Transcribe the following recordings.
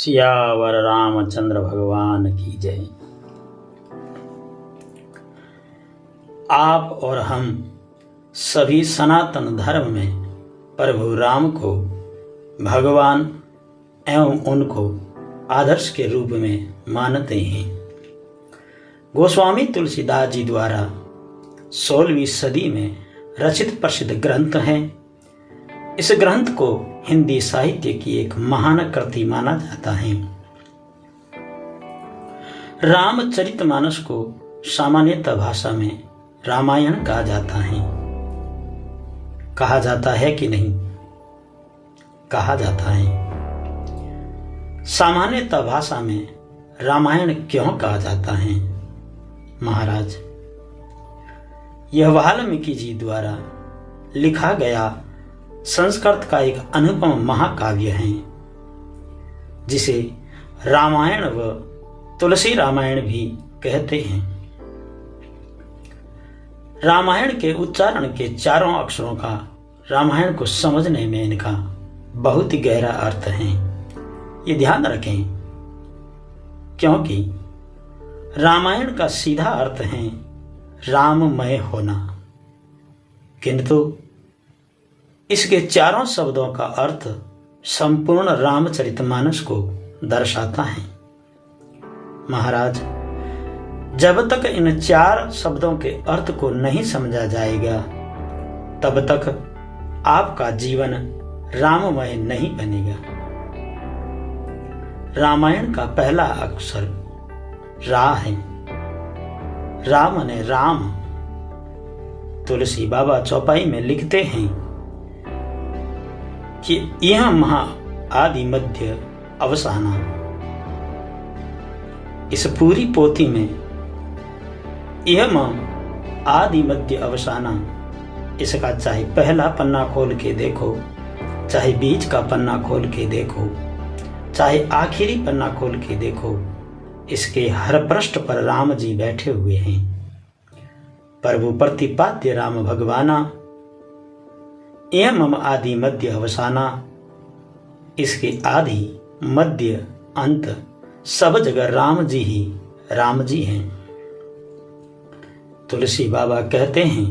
सियावर रामचंद्र भगवान की जय। आप और हम सभी सनातन धर्म में प्रभु राम को भगवान एवं उनको आदर्श के रूप में मानते हैं। गोस्वामी तुलसीदास जी द्वारा 16वीं सदी में रचित प्रसिद्ध ग्रंथ है। इस ग्रंथ को हिंदी साहित्य की एक महान कृति माना जाता है। रामचरितमानस को सामान्यतः भाषा में रामायण कहा जाता है। कहा जाता है कि नहीं? कहा जाता है। सामान्यतः भाषा में रामायण क्यों कहा जाता है? महाराज, यह वाल्मीकि जी द्वारा लिखा गया संस्कृत का एक अनुपम महाकाव्य है, जिसे रामायण व तुलसी रामायण भी कहते हैं। रामायण के उच्चारण के चारों अक्षरों का रामायण को समझने में इनका बहुत ही गहरा अर्थ है। ये ध्यान रखें, क्योंकि रामायण का सीधा अर्थ है राममय होना, किंतु इसके चारों शब्दों का अर्थ संपूर्ण रामचरितमानस को दर्शाता है। महाराज, जब तक इन चार शब्दों के अर्थ को नहीं समझा जाएगा, तब तक आपका जीवन राममय नहीं बनेगा। रामायण का पहला अक्षर रा है। रा माने राम। तुलसी बाबा चौपाई में लिखते हैं कि यह महा आदि मध्य अवसाना। इस पूरी पोथी में यह आदि मध्य अवसाना, इसका चाहे पहला पन्ना खोल के देखो, चाहे बीच का पन्ना खोल के देखो, चाहे आखिरी पन्ना खोल के देखो, इसके हर पृष्ठ पर राम जी बैठे हुए हैं। प्रभु प्रतिपाद्य राम भगवाना, यह मम आदि मध्य अवसाना। इसके आदि मध्य अंत सब जगह राम जी ही राम जी हैं। तुलसी बाबा कहते हैं,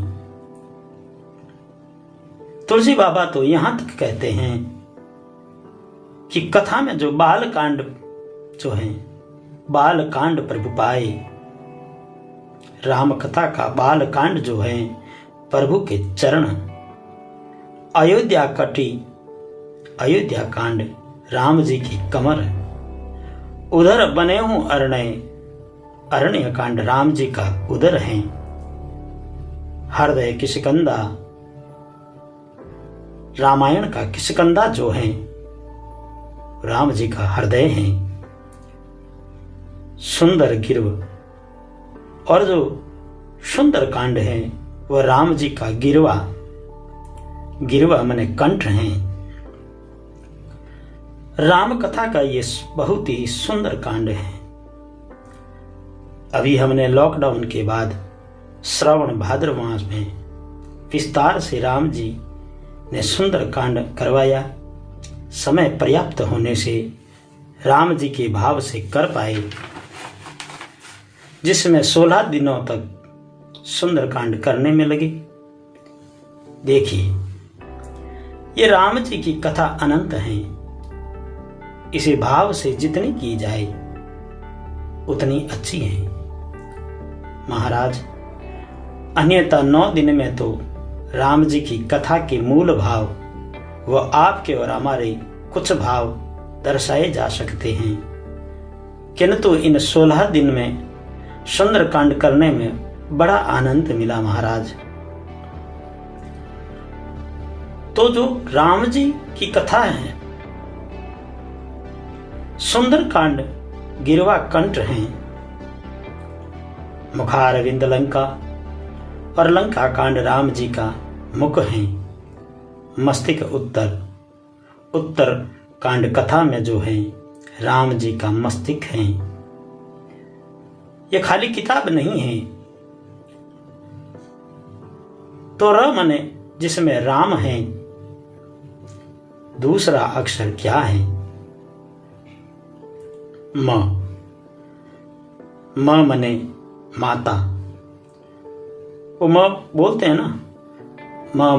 तुलसी बाबा तो यहां तक कहते हैं कि कथा में जो बाल कांड जो है, बाल कांड प्रभु पाए। राम कथा का बाल कांड जो है प्रभु के चरण। अयोध्या कटी, अयोध्या कांड राम जी की कमर। उधर बने हूं अरण्य, अरण्य कांड राम जी का उदर है। हृदय किष्किंधा, रामायण का किष्किंधा जो है राम जी का हृदय है। सुंदर गिरव, और जो सुंदर कांड है वह राम जी का गिरवा। गिरवा माने कंठ हैं। राम कथा का ये बहुत ही सुंदर कांड है। अभी हमने लॉकडाउन के बाद श्रावण भाद्र मास में विस्तार से राम जी ने सुंदर कांड करवाया। समय पर्याप्त होने से राम जी के भाव से कर पाए, जिसमें 16 दिनों तक सुंदर कांड करने में लगे। देखिए, ये राम जी की कथा अनंत है। इसे भाव से जितनी की जाए उतनी अच्छी है। महाराज, अन्यथा 9 दिन में तो राम जी की कथा के मूल भाव व आपके और हमारे कुछ भाव दर्शाए जा सकते हैं, किंतु इन 16 दिन में सुंदरकांड करने में बड़ा आनंद मिला। महाराज, तो जो राम जी की कथा है, सुंदरकांड गिरवा कंठ हैं। मुखारविंद लंका और लंका कांड राम जी का मुख है। मस्तिष्क उत्तर, उत्तर कांड कथा में जो है राम जी का मस्तिष्क है। यह खाली किताब नहीं है। तो र माने जिसमें राम है, दूसरा अक्षर क्या है? म मने माता। वो म बोलते हैं ना, म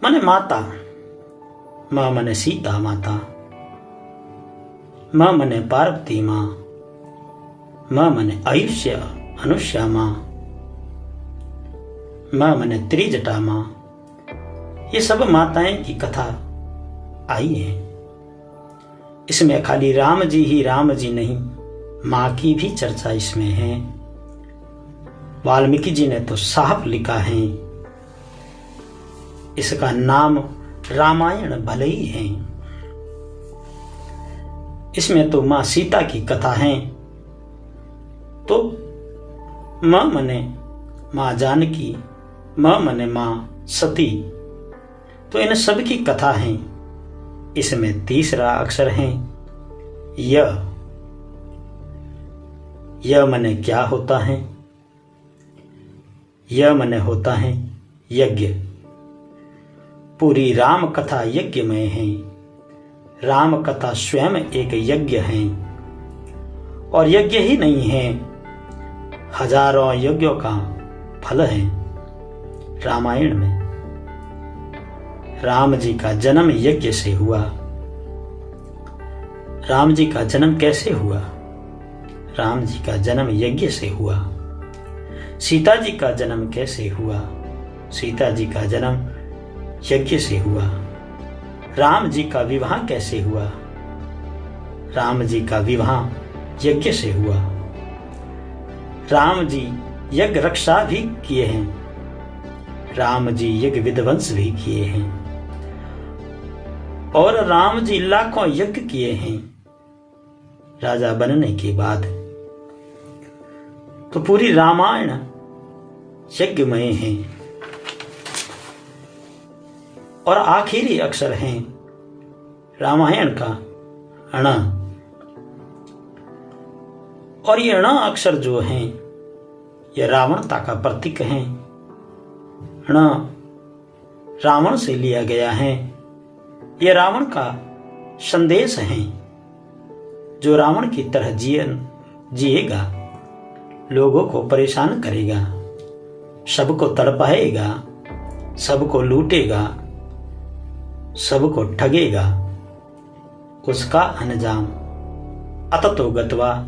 मने माता। म मने सीता माता। म मने पार्वती माँ। म मने आयुष्य अनुष्या माँ। म मने त्रिजटा माँ। ये सब माताएं की कथा आई है। इसमें खाली राम जी ही राम जी नहीं, माँ की भी चर्चा इसमें है। वाल्मीकि जी ने तो साफ लिखा है, इसका नाम रामायण भले ही है। इसमें तो माँ सीता की कथा है। तो म मने माँ जानकी, म मने माँ सती, तो इन सब की कथा है। इसमें तीसरा अक्षर है य। य मने क्या होता है? य मने होता है यज्ञ। पूरी राम कथा यज्ञमय है। राम कथा स्वयं एक यज्ञ है। और यज्ञ ही नहीं है, हजारों यज्ञों का फल है रामायण में। राम जी का जन्म यज्ञ से हुआ। राम जी का जन्म कैसे हुआ? राम जी का जन्म यज्ञ से हुआ। सीता जी का जन्म कैसे हुआ? सीता जी का जन्म यज्ञ से हुआ। राम जी का विवाह कैसे हुआ? राम जी का विवाह यज्ञ से हुआ। राम जी यज्ञ रक्षा भी किए हैं। राम जी यज्ञ विध्वंस भी किए हैं। और राम जी लाखों यज्ञ किए हैं राजा बनने के बाद। तो पूरी रामायण यज्ञमय है। और आखिरी अक्षर है रामायण का अण। और ये अण अक्षर जो है, ये रावणता का प्रतीक है। अण रावण से लिया गया है। ये रावण का संदेश है। जो रावण की तरह जिएगा, लोगों को परेशान करेगा, सबको तड़पाएगा, सबको लूटेगा, सबको ठगेगा, उसका अंजाम अततो गत्वा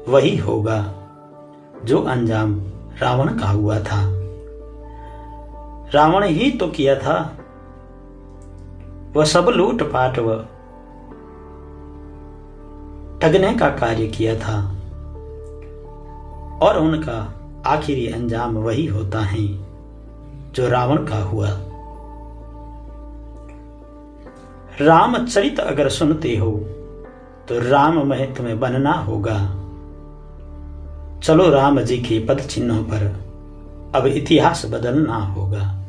वही होगा जो अंजाम रावण का हुआ था। रावण ही तो किया था। वह सब लूटपाट व ठगने का कार्य किया था। और उनका आखिरी अंजाम वही होता है जो रावण का हुआ। रामचरित अगर सुनते हो तो राममय तुम्हें बनना होगा। चलो राम जी के पद चिन्हों पर अब इतिहास बदलना होगा।